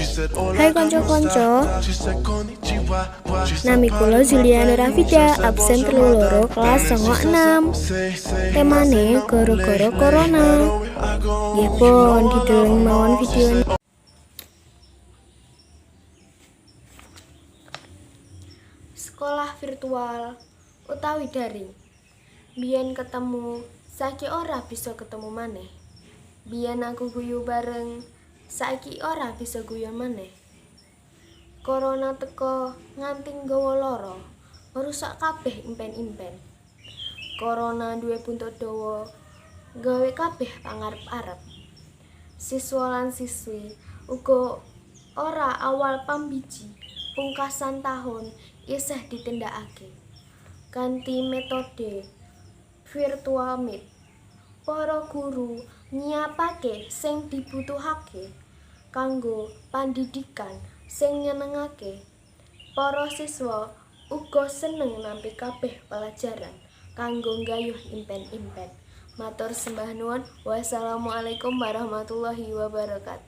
Hai konco-konco, nami kula Juliana Rafida, absen 3 kelas 96. Temane gara-gara corona. Nggih pun dideleng mawon videone. Sekolah virtual utawi daring. Biyen ketemu, saiki ora bisa ketemu maneh. Biyen aku guyu bareng, saiki ora bisa guyu maneh. Corona teko nganti nggawa lara, ngrusak kabeh impen-impen. Corona duwe buntut dawa, gawe kabeh pangarep-arep. Siswa lan siswi uga ora awal pambiji, pungkasan tahun isih ditindakake kanthi metode virtual meet. Para guru nyiapake sing dibutuhake kanggo pandidikan sing nyenengake. Para siswa uga seneng nampi kabeh pelajaran kanggo nggayuh impen-impen. Matur sembah nuwun. Wassalamualaikum warahmatullahi wabarakatuh.